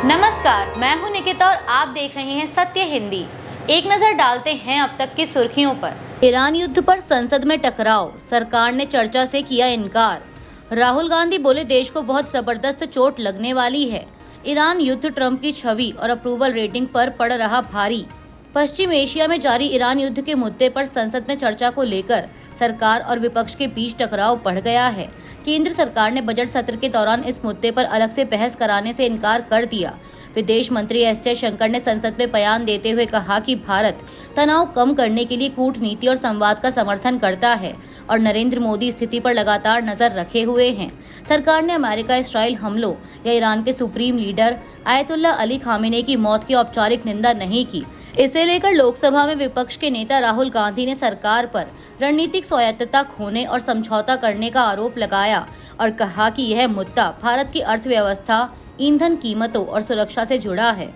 नमस्कार, मैं हूं निकिता और आप देख रहे हैं सत्य हिंदी। एक नजर डालते हैं अब तक की सुर्खियों पर। ईरान युद्ध पर संसद में टकराव, सरकार ने चर्चा से किया इनकार। राहुल गांधी बोले देश को बहुत जबरदस्त चोट लगने वाली है। ईरान युद्ध, ट्रंप की छवि और अप्रूवल रेटिंग पर पड़ रहा भारी। पश्चिम एशिया में जारी ईरान युद्ध के मुद्दे पर संसद में चर्चा को लेकर सरकार और विपक्ष के बीच टकराव बढ़ गया है। केंद्र सरकार ने बजट सत्र के दौरान इस मुद्दे पर अलग से बहस कराने से इनकार कर दिया। विदेश मंत्री एस जयशंकर ने संसद में बयान देते हुए कहा कि भारत तनाव कम करने के लिए कूटनीति और संवाद का समर्थन करता है और नरेंद्र मोदी स्थिति पर लगातार नजर रखे हुए हैं। सरकार ने अमेरिका इस्राइल हमलों या ईरान के supreme leader ayatollah Ali Khamenei की मौत की औपचारिक निंदा नहीं की। इसे लेकर लोकसभा में विपक्ष के नेता राहुल गांधी ने सरकार पर रणनीतिक स्वायत्तता खोने और समझौता करने का आरोप लगाया और कहा कि यह मुद्दा भारत की अर्थव्यवस्था, ईंधन कीमतों और सुरक्षा से जुड़ा है।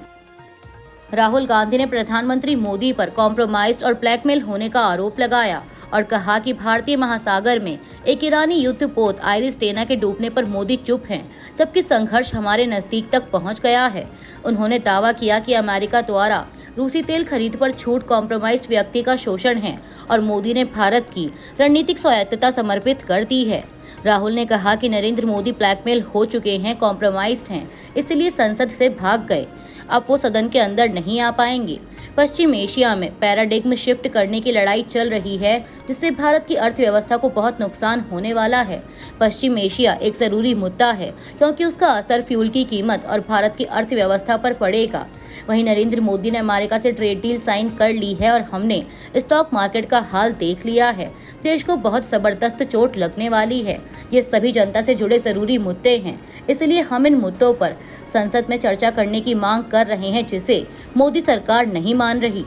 राहुल गांधी ने प्रधानमंत्री मोदी पर कॉम्प्रोमाइज्ड और ब्लैकमेल होने का आरोप लगाया और कहा कि भारतीय महासागर में एक ईरानी युद्ध पोत आइरिस टेना के डूबने पर मोदी चुप हैं, जबकि संघर्ष हमारे नजदीक तक पहुंच गया है। उन्होंने दावा किया कि अमेरिका द्वारा रूसी तेल खरीद पर छूट कॉम्प्रोमाइज्ड व्यक्ति का शोषण है और मोदी ने भारत की रणनीतिक स्वायत्तता समर्पित कर दी है। राहुल ने कहा कि नरेंद्र मोदी ब्लैकमेल हो चुके हैं, कॉम्प्रोमाइज्ड हैं, इसलिए संसद से भाग गए। अब वो सदन के अंदर नहीं आ पाएंगे। पश्चिम एशिया में पैराडिग्म शिफ्ट करने की लड़ाई चल रही है, जिससे भारत की अर्थव्यवस्था को बहुत नुकसान होने वाला है। पश्चिम एशिया एक जरूरी मुद्दा है क्योंकि उसका असर फ्यूल की कीमत और भारत की अर्थव्यवस्था पर पड़ेगा। वहीं नरेंद्र मोदी ने अमेरिका से ट्रेड डील साइन कर ली है और हमने स्टॉक मार्केट का हाल देख लिया है। देश को बहुत जबरदस्त चोट लगने वाली है। ये सभी जनता से जुड़े जरूरी मुद्दे हैं, इसलिए हम इन मुद्दों पर संसद में चर्चा करने की मांग कर रहे हैं, जिसे मोदी सरकार नहीं मान रही।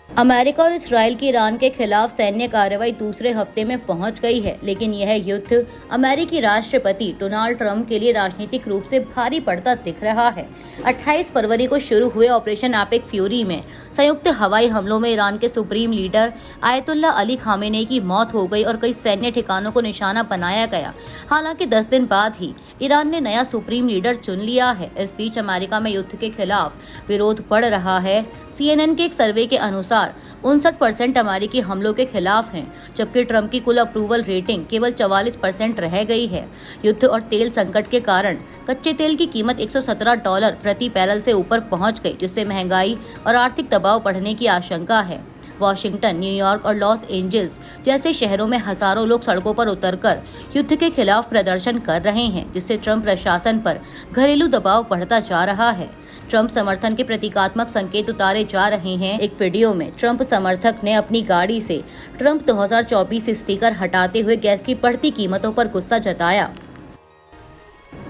अमेरिका और इस्राइल की ईरान के खिलाफ सैन्य कार्रवाई दूसरे हफ्ते में पहुंच गई है, लेकिन यह युद्ध अमेरिकी राष्ट्रपति डोनाल्ड ट्रंप के लिए राजनीतिक रूप से भारी पड़ता दिख रहा है। 28 फरवरी को शुरू हुए ऑपरेशन एपिक फ्यूरी में संयुक्त हवाई हमलों में ईरान के supreme leader ayatollah Ali Khamenei की मौत हो गई और कई सैन्य ठिकानों को निशाना बनाया गया। हालांकि 10 दिन बाद ही ईरान ने नया सुप्रीम लीडर चुन लिया है। इस बीच अमेरिका में युद्ध के खिलाफ विरोध बढ़ रहा है। CNN के एक सर्वे के अनुसार 59% अमेरिकी हमलों के खिलाफ हैं, जबकि ट्रंप की कुल अप्रूवल रेटिंग केवल 44% रह गई है। युद्ध और तेल संकट के कारण कच्चे तेल की कीमत $117 प्रति बैरल से ऊपर पहुंच गई, जिससे महंगाई और आर्थिक दबाव बढ़ने की आशंका है। वॉशिंगटन, न्यूयॉर्क और लॉस एंजल्स जैसे शहरों में हजारों लोग सड़कों पर उतरकर युद्ध के खिलाफ प्रदर्शन कर रहे हैं, जिससे ट्रंप प्रशासन पर घरेलू दबाव बढ़ता जा रहा है। ट्रंप समर्थन के प्रतीकात्मक संकेत उतारे जा रहे हैं। एक वीडियो में ट्रंप समर्थक ने अपनी गाड़ी से ट्रंप 2024 स्टिकर हटाते हुए गैस की बढ़ती कीमतों पर गुस्सा जताया।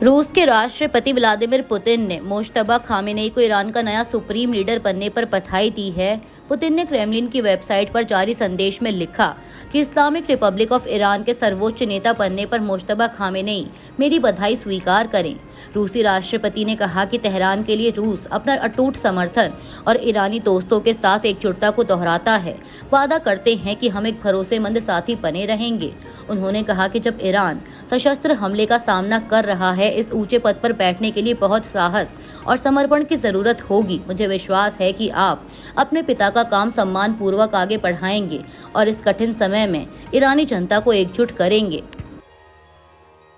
रूस के राष्ट्रपति व्लादिमीर पुतिन ने मुश्तबा खामेनेई को ईरान का नया सुप्रीम लीडर बनने पर बधाई दी है। पुतिन ने क्रेमलिन की वेबसाइट पर जारी संदेश में लिखा कि इस्लामिक रिपब्लिक ऑफ ईरान के सर्वोच्च नेता बनने पर मुश्तबा खामेनेई मेरी बधाई स्वीकार करें। रूसी राष्ट्रपति ने कहा कि तेहरान के लिए रूस अपना अटूट समर्थन और ईरानी दोस्तों के साथ एकजुटता को दोहराता है। वादा करते हैं कि हम एक भरोसेमंद साथी बने रहेंगे। उन्होंने कहा कि जब ईरान सशस्त्र हमले का सामना कर रहा है, इस ऊंचे पद पर बैठने के लिए बहुत साहस और समर्पण की जरूरत होगी। मुझे विश्वास है कि आप अपने पिता का काम सम्मान पूर्वक आगे बढ़ाएंगे और इस कठिन समय में ईरानी जनता को एकजुट करेंगे।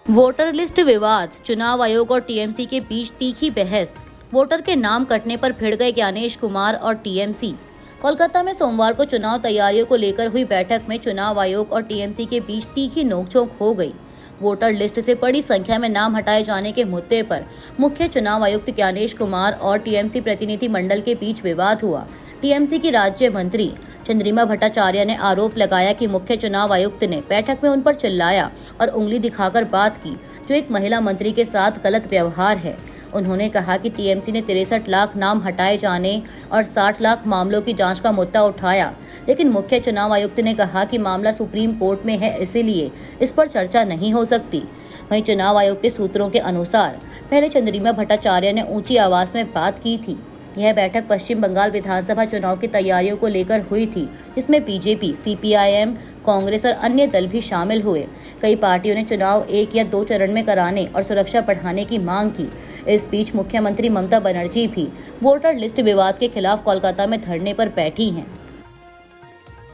वोटर लिस्ट विवाद, चुनाव आयोग और टीएमसी के बीच तीखी बहस। वोटर के नाम कटने पर भिड़ गए ज्ञानेश कुमार और टीएमसी। कोलकाता में सोमवार को चुनाव तैयारियों को लेकर हुई बैठक में चुनाव आयोग और टीएमसी के बीच तीखी नोकझोंक हो गई। वोटर लिस्ट से बड़ी संख्या में नाम हटाए जाने के मुद्दे पर मुख्य चुनाव आयुक्त ज्ञानेश कुमार और टीएमसी प्रतिनिधि मंडल के बीच विवाद हुआ। टीएमसी की राज्य मंत्री चंद्रिमा भट्टाचार्य ने आरोप लगाया कि मुख्य चुनाव आयुक्त ने बैठक में उन पर चिल्लाया और उंगली दिखाकर बात की, जो एक महिला मंत्री के साथ गलत व्यवहार है। उन्होंने कहा कि टीएमसी ने 63 लाख नाम हटाए जाने और 60 लाख मामलों की जांच का मुद्दा उठाया, लेकिन मुख्य चुनाव आयुक्त ने कहा कि मामला सुप्रीम कोर्ट में है, इसीलिए इस पर चर्चा नहीं हो सकती। वहीं चुनाव आयोग के सूत्रों के अनुसार पहले चंद्रिमा भट्टाचार्य ने ऊंची आवाज में बात की थी। यह बैठक पश्चिम बंगाल विधानसभा चुनाव की तैयारियों को लेकर हुई थी, जिसमें बीजेपी, सीपीआईएम, कांग्रेस और अन्य दल भी शामिल हुए। कई पार्टियों ने चुनाव 1 या 2 चरण में कराने और सुरक्षा बढ़ाने की मांग की। इस बीच मुख्यमंत्री ममता बनर्जी भी वोटर लिस्ट विवाद के खिलाफ कोलकाता में धरने पर बैठी हैं।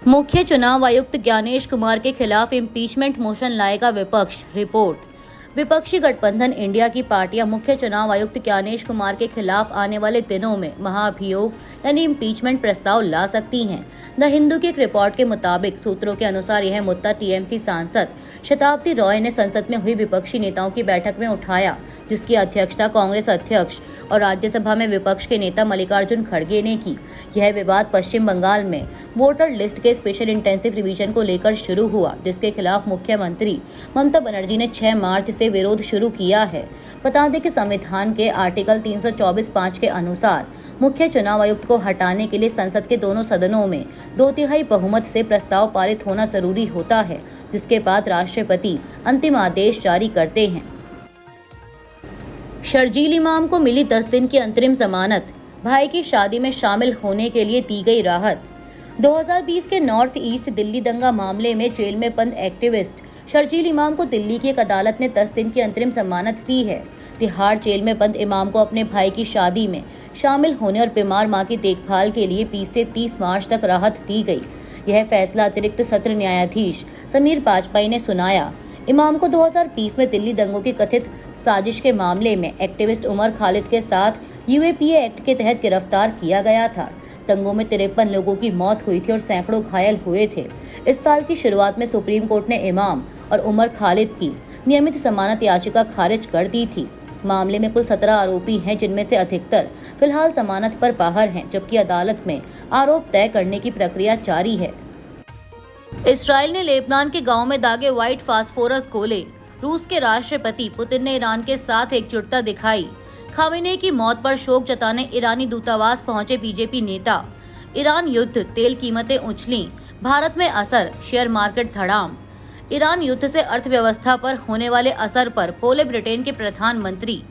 मुख्य चुनाव आयुक्त ज्ञानेश कुमार के खिलाफ इम्पीचमेंट मोशन लाएगा विपक्ष। रिपोर्ट। विपक्षी गठबंधन इंडिया की पार्टियां मुख्य चुनाव आयुक्त ज्ञानेश कुमार के खिलाफ आने वाले दिनों में महाभियोग यानी इम्पीचमेंट प्रस्ताव ला सकती हैं। द हिंदू की एक रिपोर्ट के मुताबिक सूत्रों के अनुसार यह मुद्दा टीएमसी सांसद शताब्दी रॉय ने संसद में हुई विपक्षी नेताओं की बैठक में उठाया, जिसकी अध्यक्षता कांग्रेस अध्यक्ष और राज्यसभा में विपक्ष के नेता मल्लिकार्जुन खड़गे ने की। यह विवाद पश्चिम बंगाल में वोटर लिस्ट के स्पेशल इंटेंसिव रिवीजन को लेकर शुरू हुआ, जिसके खिलाफ मुख्यमंत्री ममता बनर्जी ने 6 मार्च से विरोध शुरू किया है। बता दें कि संविधान के आर्टिकल 324(5) के अनुसार मुख्य चुनाव आयुक्त को हटाने के लिए संसद के दोनों सदनों में 2/3 बहुमत से प्रस्ताव पारित होना जरूरी होता है, जिसके बाद राष्ट्रपति अंतिम आदेश जारी करते हैं। शर्जील इमाम को मिली 10 दिन की अंतरिम जमानत, भाई की शादी में शामिल होने के लिए दी गई राहत। 2020 के नॉर्थ ईस्ट दिल्ली दंगा मामले में जेल में बंद एक्टिविस्ट शर्जील इमाम को दिल्ली की एक अदालत ने 10 दिन की अंतरिम जमानत दी है। तिहाड़ जेल में बंद इमाम को अपने भाई की शादी में शामिल होने और बीमार मां की देखभाल के लिए 20 से 30 मार्च तक राहत दी गई। यह फैसला अतिरिक्त सत्र न्यायाधीश समीर बाजपेयी ने सुनाया। इमाम को 2020 में दिल्ली दंगों की कथित साजिश के मामले में एक्टिविस्ट उमर खालिद के साथ यूएपीए एक्ट के तहत गिरफ्तार किया गया था। दंगों में 53 लोगों की मौत हुई थी और सैकड़ों घायल हुए थे। इस साल की शुरुआत में सुप्रीम कोर्ट ने इमाम और उमर खालिद की नियमित जमानत याचिका खारिज कर दी थी। मामले में कुल 17 आरोपी हैं, जिनमें से अधिकतर फिलहाल जमानत पर बाहर हैं, जबकि अदालत में आरोप तय करने की प्रक्रिया जारी है। इसराइल ने लेबनान के गांव में दागे व्हाइट फास्फोरस गोले। रूस के राष्ट्रपति पुतिन ने ईरान के साथ एकजुटता दिखाई। खामेनेई की मौत पर शोक जताने ईरानी दूतावास पहुंचे बीजेपी नेता। ईरान युद्ध, तेल कीमतें उछली, भारत में असर, शेयर मार्केट धड़ाम। ईरान युद्ध से अर्थव्यवस्था पर होने वाले असर पर बोले ब्रिटेन के प्रधानमंत्री।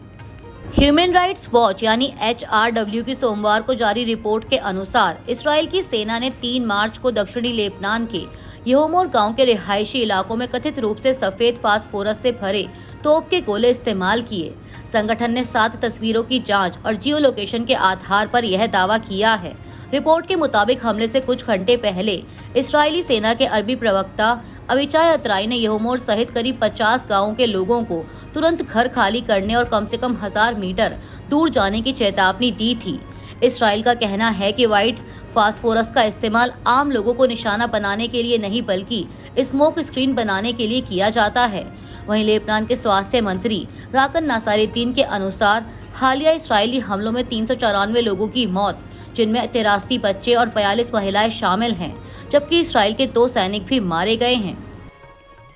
ह्यूमन राइट्स वॉच यानी HRW की सोमवार को जारी रिपोर्ट के अनुसार इसराइल की सेना ने 3 मार्च को दक्षिणी लेबनान के यहोमोर गांव के रिहायशी इलाकों में कथित रूप से सफेद फास्फोरस से भरे तोप के गोले इस्तेमाल किए। संगठन ने 7 तस्वीरों की जांच और जियो लोकेशन के आधार पर यह दावा किया है। रिपोर्ट के मुताबिक हमले से कुछ घंटे पहले इस्राएली सेना के अरबी प्रवक्ता अविचाय अतराई ने यहोमोर सहित करीब 50 गांवों के लोगों को तुरंत घर खाली करने और कम से कम 1000 मीटर दूर जाने की चेतावनी दी थी। इसराइल का कहना है कि व्हाइट फास्फोरस का इस्तेमाल आम लोगों को निशाना बनाने के लिए नहीं, बल्कि स्मोक स्क्रीन बनाने के लिए किया जाता है। वहीं लेबनान के स्वास्थ्य मंत्री राकन नासारुद्दीन के अनुसार हालिया इस्राएली हमलों में 394 लोगों की मौत, जिनमें 83 बच्चे और 42 महिलाएं शामिल हैं, जबकि इसराइल के 2 सैनिक भी मारे गए हैं।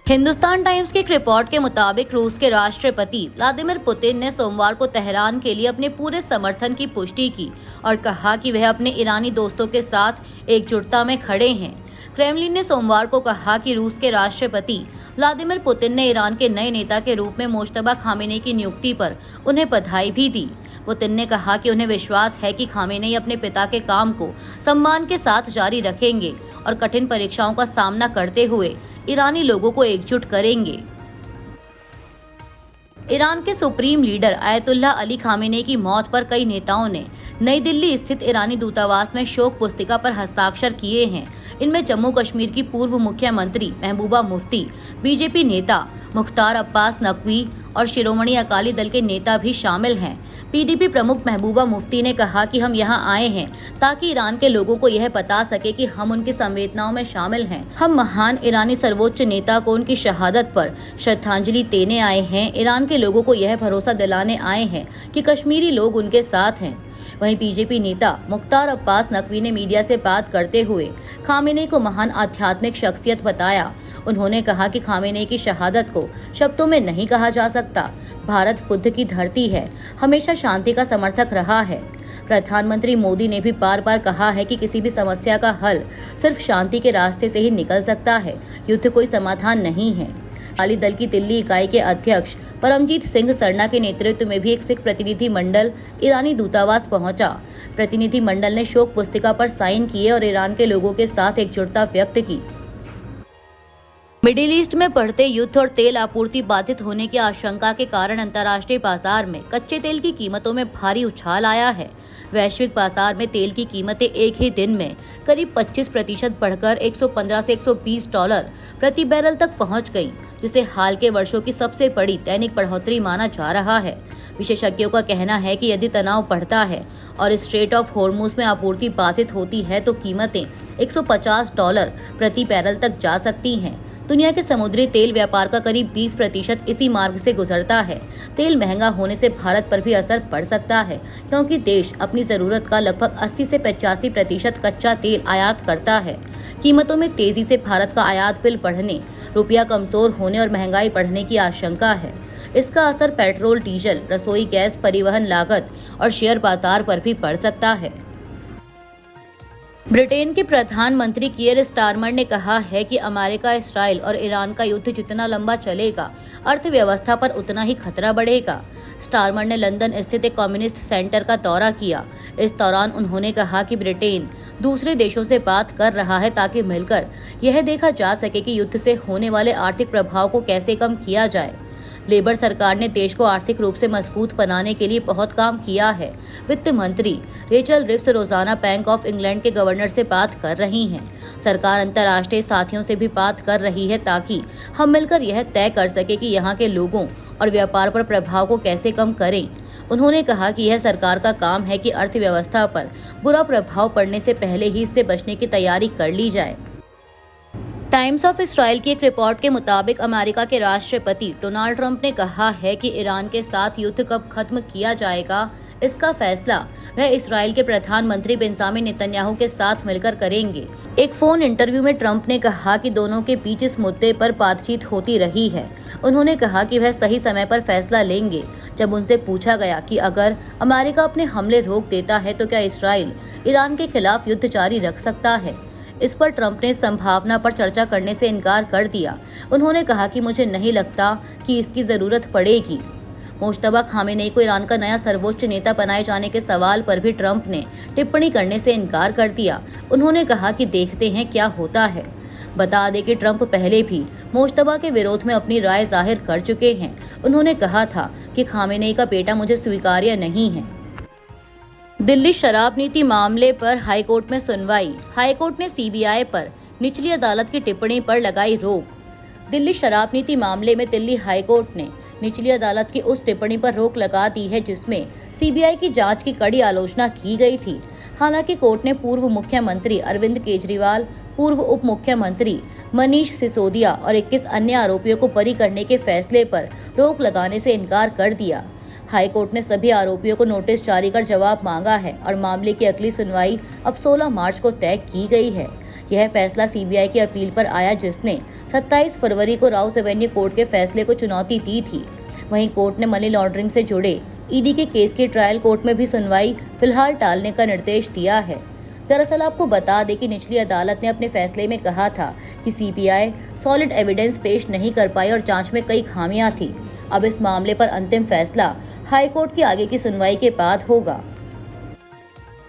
हिंदुस्तान टाइम्स की एक रिपोर्ट के मुताबिक रूस के राष्ट्रपति व्लादिमीर पुतिन ने सोमवार को तेहरान के लिए अपने पूरे समर्थन की पुष्टि की और कहा कि वह अपने ईरानी दोस्तों के साथ एकजुटता में खड़े हैं। क्रेमलिन ने सोमवार को कहा कि रूस के राष्ट्रपति व्लादिमीर पुतिन ने ईरान के नए नेता के रूप में मुश्तबा खामेनेई की नियुक्ति पर उन्हें बधाई भी दी। पुतिन ने कहा कि उन्हें विश्वास है कि खामेनेई अपने पिता के काम को सम्मान के साथ जारी रखेंगे और कठिन परीक्षाओं का सामना करते हुए ईरानी लोगों को एकजुट करेंगे। ईरान के supreme leader Ayatollah Ali Khamenei की मौत पर कई नेताओं ने नई दिल्ली स्थित ईरानी दूतावास में शोक पुस्तिका पर हस्ताक्षर किए हैं। इनमें जम्मू कश्मीर की पूर्व मुख्यमंत्री महबूबा मुफ्ती, बीजेपी नेता मुख्तार अब्बास नकवी और शिरोमणि अकाली दल के नेता भी शामिल हैं। पीडीपी प्रमुख महबूबा मुफ्ती ने कहा कि हम यहाँ आए हैं ताकि ईरान के लोगों को यह बता सके कि हम उनकी संवेदनाओं में शामिल हैं। हम महान ईरानी सर्वोच्च नेता को उनकी शहादत पर श्रद्धांजलि देने आए हैं। ईरान के लोगों को यह भरोसा दिलाने आए हैं कि कश्मीरी लोग उनके साथ हैं। वहीं बीजेपी नेता मुख्तार अब्बास नकवी ने मीडिया से बात करते हुए खामेनेई को महान आध्यात्मिक शख्सियत बताया। उन्होंने कहा कि खामेनेई की शहादत को शब्दों में नहीं कहा जा सकता। भारत बुद्ध की धरती है, हमेशा शांति का समर्थक रहा है। प्रधानमंत्री मोदी ने भी बार बार कहा है कि किसी भी समस्या का हल सिर्फ शांति के रास्ते से ही निकल सकता है, युद्ध कोई समाधान नहीं है। अकाली दल की दिल्ली इकाई के अध्यक्ष परमजीत सिंह सरना के नेतृत्व में भी एक सिख प्रतिनिधि मंडल ईरानी दूतावास पहुंचा। प्रतिनिधि मंडल ने शोक पुस्तिका पर साइन किए और ईरान के लोगों के साथ एकजुटता व्यक्त की। मिडिल ईस्ट में बढ़ते युद्ध और तेल आपूर्ति बाधित होने की आशंका के कारण अंतर्राष्ट्रीय बाजार में कच्चे तेल की कीमतों में भारी उछाल आया है। वैश्विक बाजार में तेल की कीमतें एक ही दिन में करीब 25% बढ़कर 115 से 120 डॉलर प्रति बैरल तक पहुंच गई, जिसे हाल के वर्षों की सबसे बड़ी दैनिक बढ़ोतरी माना जा रहा है। विशेषज्ञों का कहना है कि यदि तनाव बढ़ता है और स्ट्रेट ऑफ हॉर्मुज में आपूर्ति बाधित होती है तो कीमतें 150 डॉलर प्रति बैरल तक जा सकती हैं। दुनिया के समुद्री तेल व्यापार का करीब 20% इसी मार्ग से गुजरता है। तेल महंगा होने से भारत पर भी असर पड़ सकता है, क्योंकि देश अपनी जरूरत का लगभग 80 से 85% कच्चा तेल आयात करता है। कीमतों में तेजी से भारत का आयात बिल बढ़ने, रुपया कमजोर होने और महंगाई बढ़ने की आशंका है। इसका असर पेट्रोल, डीजल, रसोई गैस, परिवहन लागत और शेयर बाजार पर भी पड़ सकता है। ब्रिटेन के प्रधानमंत्री कीयर स्टारमर ने कहा है कि अमेरिका, इस्राइल और ईरान का युद्ध जितना लंबा चलेगा, अर्थव्यवस्था पर उतना ही खतरा बढ़ेगा। स्टारमर ने लंदन स्थित एक कम्युनिस्ट सेंटर का दौरा किया। इस दौरान उन्होंने कहा कि ब्रिटेन दूसरे देशों से बात कर रहा है ताकि मिलकर यह देखा जा सके कि युद्ध से होने वाले आर्थिक प्रभाव को कैसे कम किया जाए। लेबर सरकार ने देश को आर्थिक रूप से मजबूत बनाने के लिए बहुत काम किया है। वित्त मंत्री रेचल रिव्स रोजाना बैंक ऑफ इंग्लैंड के गवर्नर से बात कर रही हैं। सरकार अंतर्राष्ट्रीय साथियों से भी बात कर रही है ताकि हम मिलकर यह तय कर सके कि यहाँ के लोगों और व्यापार पर प्रभाव को कैसे कम करें। उन्होंने कहा कि यह सरकार का काम है कि अर्थव्यवस्था पर बुरा प्रभाव पड़ने से पहले ही इससे बचने की तैयारी कर ली जाए। टाइम्स ऑफ इसराइल की एक रिपोर्ट के मुताबिक अमेरिका के राष्ट्रपति डोनाल्ड ट्रंप ने कहा है कि ईरान के साथ युद्ध कब खत्म किया जाएगा, इसका फैसला वह इसराइल के प्रधानमंत्री बेंजामिन नेतन्याहू के साथ मिलकर करेंगे। एक फोन इंटरव्यू में ट्रंप ने कहा कि दोनों के बीच इस मुद्दे पर बातचीत होती रही है। उन्होंने कहा कि वह सही समय पर फैसला लेंगे। जब उनसे पूछा गया कि अगर अमेरिका अपने हमले रोक देता है तो क्या इसराइल ईरान के खिलाफ युद्ध जारी रख सकता है, इस पर ट्रंप ने संभावना पर चर्चा करने से इनकार कर दिया। उन्होंने कहा कि मुझे नहीं लगता कि इसकी जरूरत पड़ेगी। मुश्तबा खामेनेई को ईरान का नया सर्वोच्च नेता बनाए जाने के सवाल पर भी ट्रंप ने टिप्पणी करने से इनकार कर दिया। उन्होंने कहा कि देखते हैं क्या होता है। बता दें कि ट्रंप पहले भी मुश्तबा के विरोध में अपनी राय जाहिर कर चुके हैं। उन्होंने कहा था कि खामेनेई का बेटा मुझे स्वीकार्य नहीं है। दिल्ली शराब नीति मामले पर हाईकोर्ट में सुनवाई। हाईकोर्ट ने सीबीआई पर निचली अदालत की टिप्पणी पर लगाई रोक। दिल्ली शराब नीति मामले में दिल्ली हाईकोर्ट ने निचली अदालत की उस टिप्पणी पर रोक लगा दी है जिसमें सीबीआई की जांच की कड़ी आलोचना की गई थी। हालांकि कोर्ट ने पूर्व मुख्यमंत्री अरविंद केजरीवाल, पूर्व उप मुख्यमंत्री मनीष सिसोदिया और 21 अन्य आरोपियों को बरी करने के फैसले पर रोक लगाने से इनकार कर दिया। हाईकोर्ट ने सभी आरोपियों को नोटिस जारी कर जवाब मांगा है और मामले की अगली सुनवाई अब 16 मार्च को तय की गई है। यह फैसला सीबीआई की अपील पर आया जिसने 27 फरवरी को राउस एवेन्यू कोर्ट के फैसले को चुनौती दी थी। वहीं कोर्ट ने मनी लॉन्ड्रिंग से जुड़े ईडी के केस की ट्रायल कोर्ट में भी सुनवाई फिलहाल टालने का निर्देश दिया है। दरअसल आपको बता दें कि निचली अदालत ने अपने फैसले में कहा था कि सीबीआई सॉलिड एविडेंस पेश नहीं कर पाई और जांच में कई खामियां थी। अब इस मामले पर अंतिम फैसला हाईकोर्ट की आगे की सुनवाई के बाद होगा।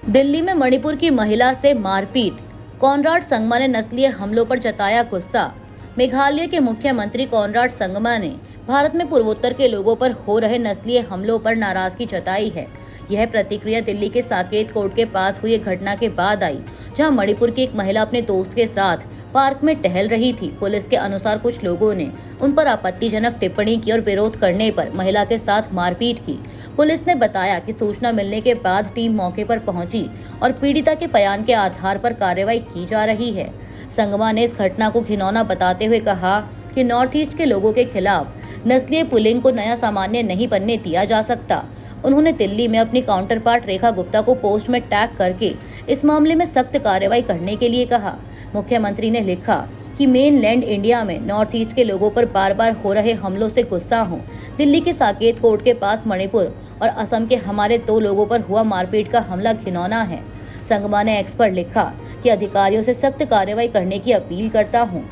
दिल्ली में मणिपुर की महिला से मारपीट। कॉनराड संगमा ने नस्लीय हमलों पर जताया गुस्सा। मेघालय के मुख्यमंत्री कॉनराड संगमा ने भारत में पूर्वोत्तर के लोगों पर हो रहे नस्लीय हमलों पर नाराजगी जताई है। यह प्रतिक्रिया दिल्ली के साकेत कोर्ट के पास हुई एक घटना के बाद आई, जहां मणिपुर की एक महिला अपने दोस्त के साथ पार्क में टहल रही थी। पुलिस के अनुसार कुछ लोगों ने उन पर आपत्तिजनक टिप्पणी की और विरोध करने पर महिला के साथ मारपीट की। पुलिस ने बताया कि सूचना मिलने के बाद टीम मौके पर पहुंची और पीड़िता के बयान के आधार पर कार्रवाई की जा रही है। संगमा ने इस घटना को घिनौना बताते हुए कहा कि नॉर्थ ईस्ट के लोगों के खिलाफ नस्लीय पुलिंग को नया सामान्य नहीं बनने दिया जा सकता। उन्होंने दिल्ली में अपनी काउंटर पार्ट रेखा गुप्ता को पोस्ट में टैग करके इस मामले में सख्त कार्रवाई करने के लिए कहा। मुख्यमंत्री ने लिखा कि मेनलैंड इंडिया में नॉर्थ ईस्ट के लोगों पर बार बार हो रहे हमलों से गुस्सा हूं। दिल्ली के साकेत कोर्ट के पास मणिपुर और असम के हमारे 2 लोगों पर हुआ मारपीट का हमला घिनौना है। संगमा ने एक्स पर लिखा कि अधिकारियों से सख्त कार्रवाई करने की अपील करता हूं।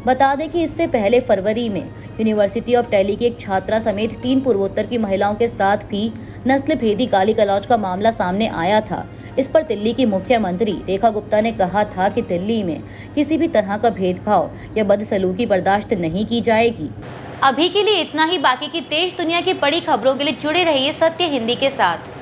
बता दें कि इससे पहले फरवरी में यूनिवर्सिटी ऑफ दिल्ली की एक छात्रा समेत 3 पूर्वोत्तर की महिलाओं के साथ भी नस्ल भेदी गाली गलौज का मामला सामने आया था। इस पर दिल्ली की मुख्यमंत्री रेखा गुप्ता ने कहा था कि दिल्ली में किसी भी तरह का भेदभाव या बदसलूकी बर्दाश्त नहीं की जाएगी। अभी के लिए इतना ही। बाकी की देश दुनिया की बड़ी खबरों के लिए जुड़े रहिए सत्य हिंदी के साथ।